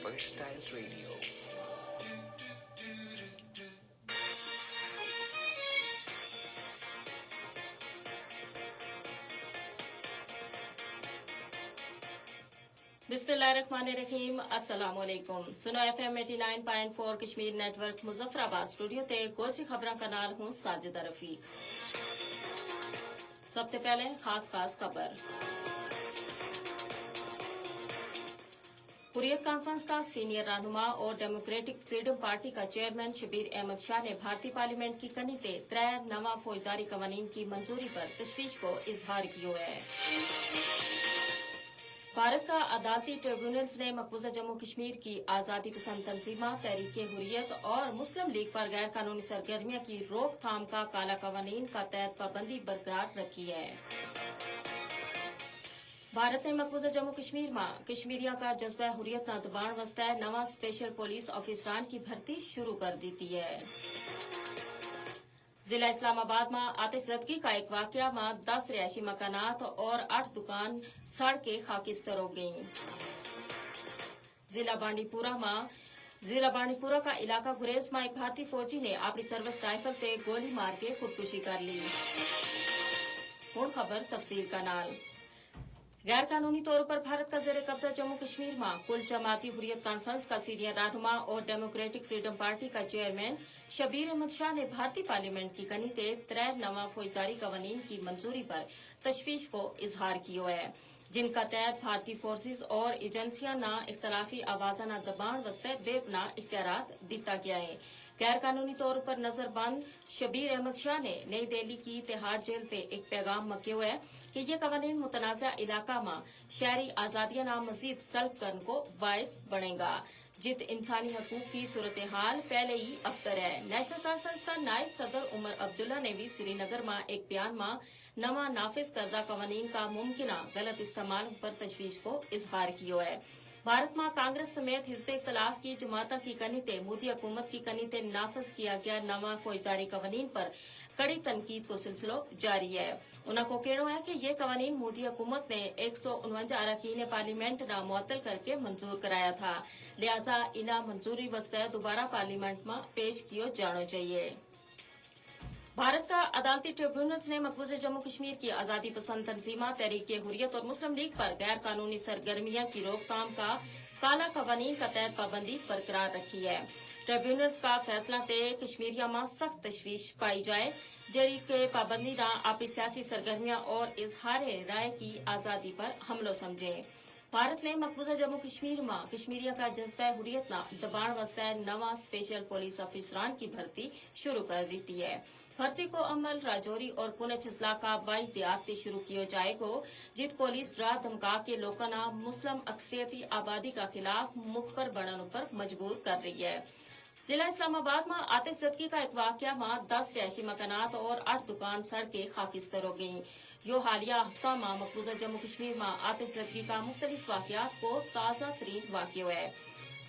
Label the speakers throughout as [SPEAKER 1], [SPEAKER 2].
[SPEAKER 1] Versatile Radio.
[SPEAKER 2] बिस्मिल्लाहिर्रहमानिर्रहीम अस्सलाम वालेकुम। सुनो FM 89.4 Kashmir network Muzaffarabad studio ते गोजरी खबरां का नाल हूं साजिदा रफी। सबसे पहले खास खबर। हुर्रियत कॉन्फ्रेंस का सीनियर रहनुमा और डेमोक्रेटिक फ्रीडम पार्टी का चेयरमैन शबीर अहमद शाह ने भारतीय पार्लियामेंट की कनी ते 3 नवा फौजदारी कवानीन की मंजूरी पर तशवीश को इजहार किया है। भारत का अदालती ट्रिब्यूनल्स ने मकबूजा जम्मू कश्मीर की आजादी पसंद तंजीमा तहरीक हुर्रियत और मुस्लिम लीग पर गैर कानूनी सरगर्मियों की रोकथाम का काला कवानीन का तहत पाबंदी बरकरार रखी है। भारत ने मकबूजा जम्मू कश्मीर में कश्मीरिया का जज्बा हुर्रियत न दबाण वास्ते नवा स्पेशल पुलिस ऑफिसरान की भर्ती शुरू कर दी है। जिला इस्लामाबाद में आतिशज़दगी का एक वाकया में 10 रिहायशी मकानात और 8 दुकान सड़ के खाकिस्तर हो गयी। जिला बांडीपुरा का इलाका गुरेज में एक भारतीय फौजी ने अपनी सर्विस राइफल से गोली मार के खुदकुशी कर ली। हुण खबर तफसील का नाल। गैर कानूनी तौर पर भारत का जेर कब्जा जम्मू कश्मीर में कुल जमाती हुर्रियत कॉन्फ्रेंस का सीनियर रहनुमा और डेमोक्रेटिक फ्रीडम पार्टी का चेयरमैन शबीर अहमद शाह ने भारतीय पार्लियामेंट की कनी ते 3 नवा फौजदारी कवानीन की मंजूरी पर तशवीश को इजहार किया है, जिनका तहत भारतीय फोर्सेज और एजेंसियां ना इख्तलाफी आवाजा न दबाण वास्ते बेपना इख्तियारात दिता गया है। गैर कानूनी तौर पर नजरबंद शबीर अहमद शाह ने नई दिल्ली की तिहाड़ जेल से एक पैगाम मक्यो है कि ये कवानीन मुतनाज़ा इलाका में शहरी आजादियां ना मजीद सल्ब करने को बायस बनेगा, जित इंसानी हकूक की सूरत हाल पहले ही अबतर है। नेशनल कॉन्फ्रेंस का नायब सदर उमर अब्दुल्ला ने भी श्रीनगर में एक बयान में नवा नाफिज करदा कवानीन का मुमकिना गलत इस्तेमाल पर तशवीश को इजहार किया है। भारत में कांग्रेस समेत हिज़्ब इख्तिलाफ की जमाता की कनी ते मोदी हुकूमत की कनी ते नाफिज किया गया नवा फौजदारी कवानीन पर कड़ी तनकीद को सिलसिलो जारी है। उन्होंने को कहना है कि ये कवानीन मोदी हुकूमत ने 149 अरकान पार्लियामेंट ना मुअत्तल करके मंजूर कराया था, लिहाजा इना मंजूरी वास्ते दोबारा पार्लियामेंट में पेश किया जाना चाहिए। भारत का अदालती ट्रिब्यूनल्स ने मकबूजा जम्मू कश्मीर की आजादी पसंद तंजीमा तहरीक हुर्रियत और मुस्लिम लीग पर गैर कानूनी सरगर्मियों की रोकथाम का काला कवानीन का तहत पाबंदी बरकरार रखी है। ट्रिब्यूनल्स का फैसला ते कश्मीरिया में सख्त तशवीश पाई जाए, जड़ी के पाबंदी ना अपनी सियासी सरगर्मियां और इजहार राय की आजादी पर हमलो समझे। भारत ने मकबूजा जम्मू कश्मीर में कश्मीरिया का जज्बा हुर्रियत ना दबाण वास्ते नवा स्पेशल पुलिस ऑफिसरान की भर्ती शुरू कर दी है। भर्ती को अमल राजौरी और पुणे छिजला का बाई दियात से शुरू किया जाएगा, जित पुलिस डरा धमका के लोगों ना मुस्लिम अक्सरियती आबादी का खिलाफ मुखबर बनने पर मजबूर कर रही है। जिला इस्लामाबाद में आतिशज़दगी का एक वाकया में 10 रिहायशी मकानात और 8 दुकान सड़ के खाकिस्तर हो गयी। यो हालिया हफ्ता में मकबूजा जम्मू कश्मीर में आतिशज़दगी का मुख्तलिफ वाकयात को ताज़ा तरीन वाकया है,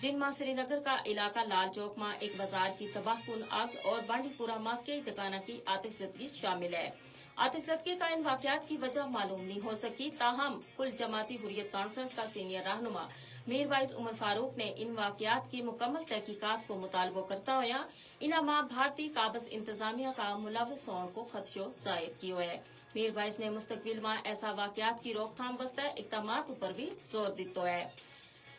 [SPEAKER 2] जिनमें श्रीनगर का इलाका लाल चौक में एक बाजार की तबाहकुन आग और बांडीपुरा में कई दुकानों की आतिशज़दगी शामिल है। आतिशज़दगी का इन वाकयात की वजह मालूम नहीं हो सकी, ताहम कुल जमाती हुर्रियत कॉन्फ्रेंस का सीनियर रहनुमा मीर वाइज उमर फारूक ने इन वाकयात की मुकम्मल तहकीकात को मुतालबो करता हुआ इना मां भारतीय काबज इंतजामिया का मुलविस होने को खदशो जाहिर किया है। मीर वाइज ने मुस्तकबिल में ऐसा वाकयात की रोकथाम वास्ते इक़दामात पर भी जोर दिता है।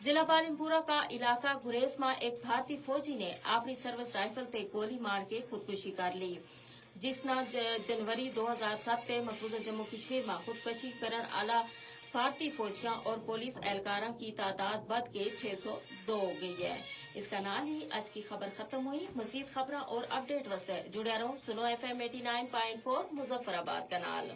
[SPEAKER 2] जिला बांडीपुरा का इलाका गुरेज में एक भारतीय फौजी ने अपनी सर्विस राइफल से गोली मार के खुदकुशी कर ली, जिसना जनवरी 2007 से मकबूजा जम्मू कश्मीर में खुदकुशी करने वाला भारतीय फौजियां और पुलिस एहलकारों की तादाद बढ़ के 602 हो गई है। इसका नाल ही आज की खबर खत्म हुई। मजीद खबरें और अपडेट वास्ते जुड़े रहो सुनो FM 89.4 मुजफ्फराबाद का नाल।